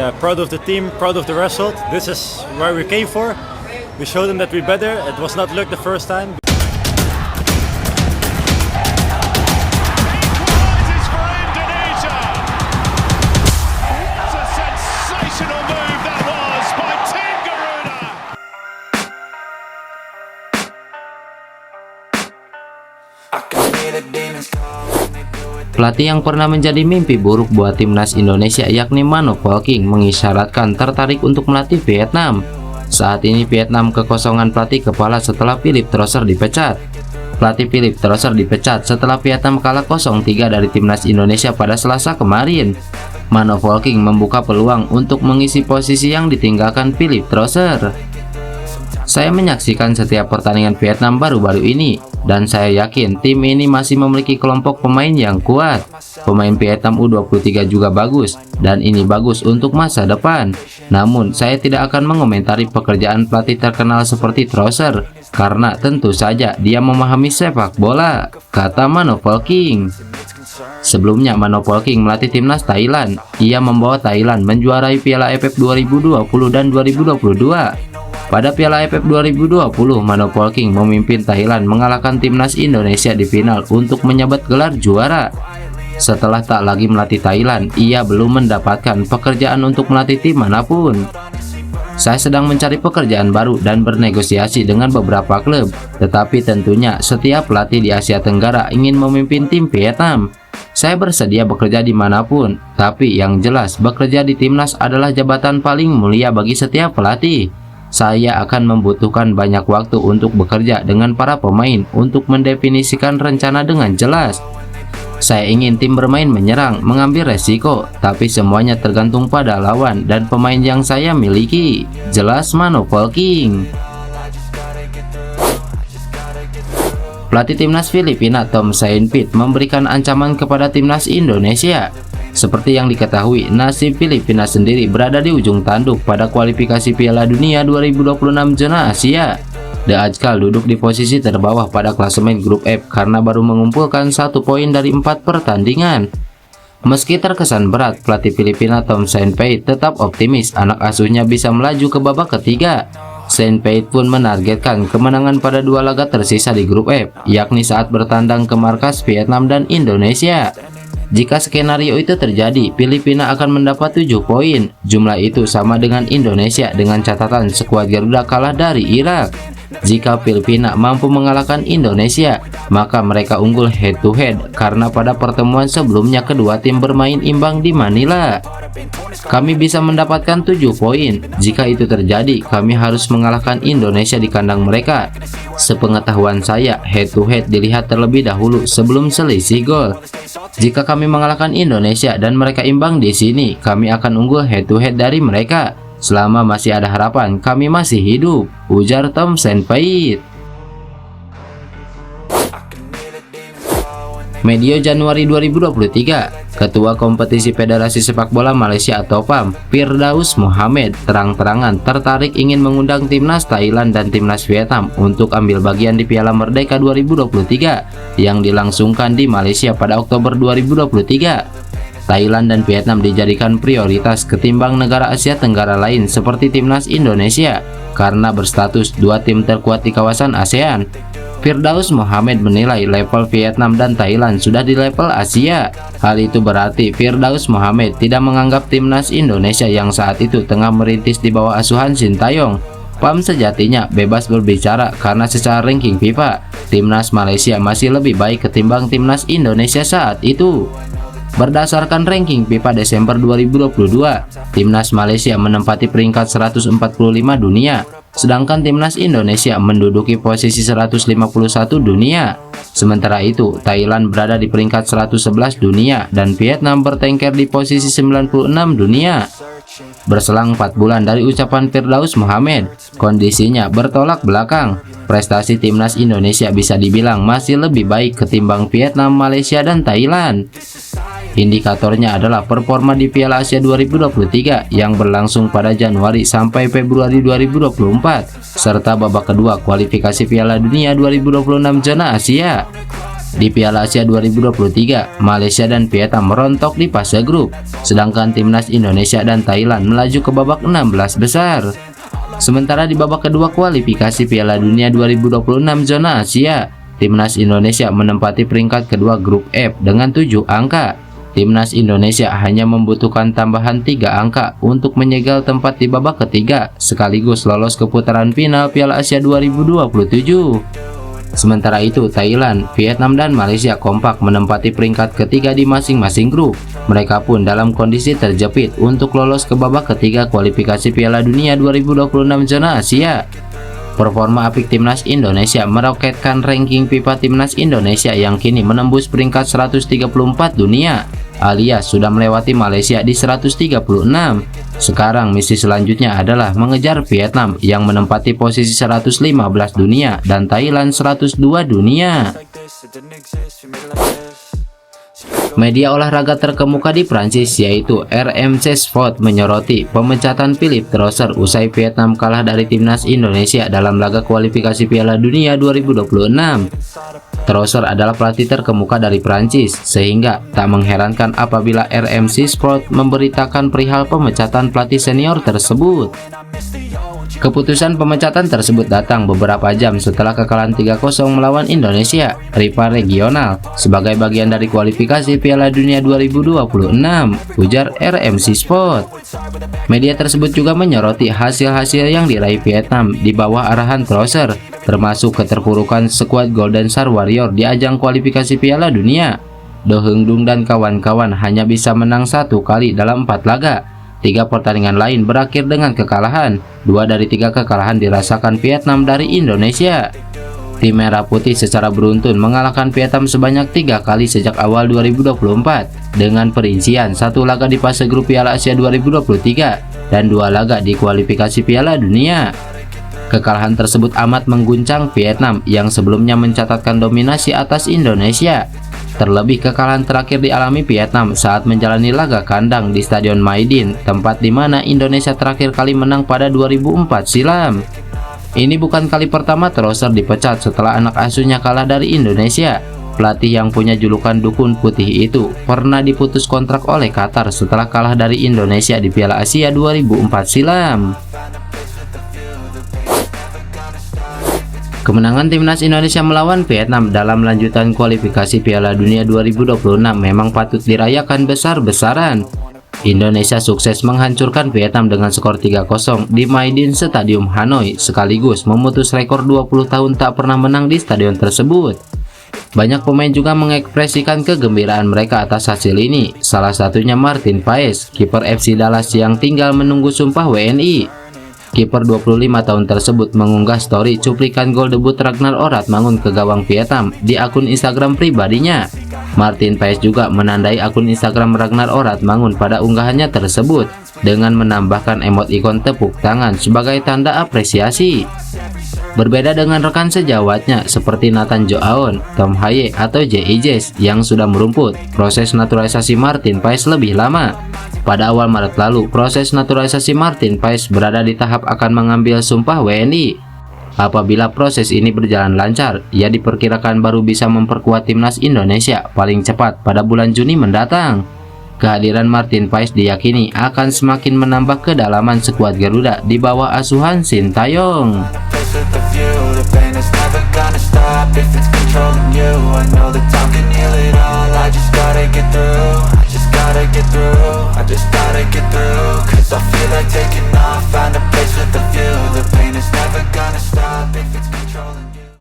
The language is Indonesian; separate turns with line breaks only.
Proud of the team, proud of the result. This is where we came for. We showed them that we're better. It was not luck the first time.
Equalises for Indonesia. What a sensational move that was by Tim Garuda.
Pelatih yang pernah menjadi mimpi buruk buat timnas Indonesia yakni Mano Polking mengisyaratkan tertarik untuk melatih Vietnam. Saat ini Vietnam kekosongan pelatih kepala setelah Philip Trosser dipecat. Pelatih Philip Trosser dipecat setelah Vietnam kalah 0-3 dari timnas Indonesia pada Selasa kemarin. Mano Polking membuka peluang untuk mengisi posisi yang ditinggalkan Philip Trosser. Saya menyaksikan setiap pertandingan Vietnam baru-baru ini, dan saya yakin tim ini masih memiliki kelompok pemain yang kuat. Pemain Vietnam U23 juga bagus, dan ini bagus untuk masa depan. Namun, saya tidak akan mengomentari pekerjaan pelatih terkenal seperti Trosser, karena tentu saja dia memahami sepak bola, kata Mano Polking. Sebelumnya, Mano Polking melatih timnas Thailand. Ia membawa Thailand menjuarai Piala AFF 2020 dan 2022. Pada Piala AFF 2020, Mano Polking memimpin Thailand mengalahkan timnas Indonesia di final untuk menyabet gelar juara. Setelah tak lagi melatih Thailand, ia belum mendapatkan pekerjaan untuk melatih tim manapun. Saya sedang mencari pekerjaan baru dan bernegosiasi dengan beberapa klub, tetapi tentunya setiap pelatih di Asia Tenggara ingin memimpin tim Vietnam. Saya bersedia bekerja dimanapun, tapi yang jelas bekerja di timnas adalah jabatan paling mulia bagi setiap pelatih. Saya akan membutuhkan banyak waktu untuk bekerja dengan para pemain untuk mendefinisikan rencana dengan jelas. Saya ingin tim bermain menyerang, mengambil resiko, tapi semuanya tergantung pada lawan dan pemain yang saya miliki, jelas Mano Polking. Pelatih timnas Filipina Tom Saintfiet memberikan ancaman kepada timnas Indonesia. Seperti yang diketahui, nasib Filipina sendiri berada di ujung tanduk pada kualifikasi Piala Dunia 2026 zona Asia. The Ajkal duduk di posisi terbawah pada klasemen grup F karena baru mengumpulkan 1 poin dari 4 pertandingan. Meski terkesan berat, pelatih Filipina Tom Saintfiet tetap optimis anak asuhnya bisa melaju ke babak ketiga. Saintfiet pun menargetkan kemenangan pada 2 laga tersisa di grup F, yakni saat bertandang ke markas Vietnam dan Indonesia. Jika skenario itu terjadi, Filipina akan mendapat 7 poin. Jumlah itu sama dengan Indonesia dengan catatan skuad Garuda kalah dari Irak. Jika Filipina mampu mengalahkan Indonesia, maka mereka unggul head to head karena pada pertemuan sebelumnya kedua tim bermain imbang di Manila. Kami bisa mendapatkan 7 poin. Jika itu terjadi, kami harus mengalahkan Indonesia di kandang mereka. Sepengetahuan saya, head to head dilihat terlebih dahulu sebelum selisih gol. Jika kami mengalahkan Indonesia dan mereka imbang di sini, kami akan unggul head to head dari mereka. Selama masih ada harapan, kami masih hidup, ujar Tom Saintfiet. Medio Januari 2023, Ketua Kompetisi Federasi Sepak Bola Malaysia atau PAM, Firdaus Mohamed, terang-terangan tertarik ingin mengundang timnas Thailand dan timnas Vietnam untuk ambil bagian di Piala Merdeka 2023 yang dilangsungkan di Malaysia pada Oktober 2023. Thailand dan Vietnam dijadikan prioritas ketimbang negara Asia Tenggara lain seperti timnas Indonesia karena berstatus 2 tim terkuat di kawasan ASEAN. Firdaus Mohamed menilai level Vietnam dan Thailand sudah di level Asia. Hal itu berarti Firdaus Mohamed tidak menganggap timnas Indonesia yang saat itu tengah merintis di bawah asuhan Sintayong. PAM sejatinya bebas berbicara karena secara ranking FIFA, timnas Malaysia masih lebih baik ketimbang timnas Indonesia saat itu. Berdasarkan ranking FIFA Desember 2022, timnas Malaysia menempati peringkat 145 dunia, sedangkan timnas Indonesia menduduki posisi 151 dunia. Sementara itu, Thailand berada di peringkat 111 dunia dan Vietnam bertengker di posisi 96 dunia. Berselang 4 bulan dari ucapan Firdaus Mohamed, kondisinya bertolak belakang. Prestasi timnas Indonesia bisa dibilang masih lebih baik ketimbang Vietnam, Malaysia, dan Thailand. Indikatornya adalah performa di Piala Asia 2023 yang berlangsung pada Januari sampai Februari 2024 serta babak kedua kualifikasi Piala Dunia 2026 zona Asia. Di Piala Asia 2023, Malaysia dan Vietnam merontok di fase grup, sedangkan timnas Indonesia dan Thailand melaju ke babak 16 besar. Sementara di babak kedua kualifikasi Piala Dunia 2026 zona Asia, timnas Indonesia menempati peringkat kedua grup F dengan 7 angka. Timnas Indonesia hanya membutuhkan tambahan 3 angka untuk menyegel tempat di babak ketiga sekaligus lolos ke putaran final Piala Asia 2027. Sementara itu, Thailand, Vietnam, dan Malaysia kompak menempati peringkat ketiga di masing-masing grup. Mereka pun dalam kondisi terjepit untuk lolos ke babak ketiga kualifikasi Piala Dunia 2026 zona Asia. Performa apik timnas Indonesia meroketkan ranking FIFA timnas Indonesia yang kini menembus peringkat 134 dunia, alias sudah melewati Malaysia di 136. Sekarang misi selanjutnya adalah mengejar Vietnam yang menempati posisi 115 dunia dan Thailand 102 dunia. Media olahraga terkemuka di Prancis yaitu RMC Sport menyoroti pemecatan Philippe Troussard usai Vietnam kalah dari timnas Indonesia dalam laga kualifikasi Piala Dunia 2026. Troussard adalah pelatih terkemuka dari Prancis, sehingga tak mengherankan apabila RMC Sport memberitakan perihal pemecatan pelatih senior tersebut. Keputusan pemecatan tersebut datang beberapa jam setelah kekalahan 3-0 melawan Indonesia, rival regional, sebagai bagian dari kualifikasi Piala Dunia 2026, ujar RMC Sport. Media tersebut juga menyoroti hasil-hasil yang diraih Vietnam di bawah arahan Troussard, termasuk keterpurukan skuad Golden Star Warrior di ajang kualifikasi Piala Dunia. Do Heung Dung dan kawan-kawan hanya bisa menang 1 kali dalam 4 laga. 3 pertandingan lain berakhir dengan kekalahan. 2 dari 3 kekalahan dirasakan Vietnam dari Indonesia. Tim Merah Putih secara beruntun mengalahkan Vietnam sebanyak 3 kali sejak awal 2024, dengan perincian 1 laga di fase grup Piala Asia 2023 dan 2 laga di kualifikasi Piala Dunia. Kekalahan tersebut amat mengguncang Vietnam yang sebelumnya mencatatkan dominasi atas Indonesia. Terlebih kekalahan terakhir dialami Vietnam saat menjalani laga kandang di Stadion Maidin, tempat di mana Indonesia terakhir kali menang pada 2004 silam. Ini bukan kali pertama Troussard dipecat setelah anak asuhnya kalah dari Indonesia. Pelatih yang punya julukan Dukun Putih itu pernah diputus kontrak oleh Qatar setelah kalah dari Indonesia di Piala Asia 2004 silam. Kemenangan timnas Indonesia melawan Vietnam dalam lanjutan kualifikasi Piala Dunia 2026 memang patut dirayakan besar-besaran. Indonesia sukses menghancurkan Vietnam dengan skor 3-0 di Maidin Stadium Hanoi, sekaligus memutus rekor 20 tahun tak pernah menang di stadion tersebut. Banyak pemain juga mengekspresikan kegembiraan mereka atas hasil ini, salah satunya Martin Paes, kiper FC Dallas yang tinggal menunggu sumpah WNI. Kiper 25 tahun tersebut mengunggah story cuplikan gol debut Ragnar Oratmangun ke gawang Vietnam di akun Instagram pribadinya. Martin Paes juga menandai akun Instagram Ragnar Oratmangun pada unggahannya tersebut dengan menambahkan emot ikon tepuk tangan sebagai tanda apresiasi. Berbeda dengan rekan sejawatnya seperti Nathan Joaon, Tom Haye, atau J.I.J. yang sudah merumput, proses naturalisasi Martin Paes lebih lama. Pada awal Maret lalu, proses naturalisasi Martin Paes berada di tahap akan mengambil sumpah WNI. Apabila proses ini berjalan lancar, ia diperkirakan baru bisa memperkuat timnas Indonesia paling cepat pada bulan Juni mendatang. Kehadiran Martin Paes diyakini akan semakin menambah kedalaman skuad Garuda di bawah asuhan Sintayong.
The pain is never gonna stop if it's controlling you. I know that time can heal it all. I just gotta get through. I just gotta get through. I just gotta get through. Cause I feel like taking off. Find a place with a view. The pain is never gonna stop if it's controlling you.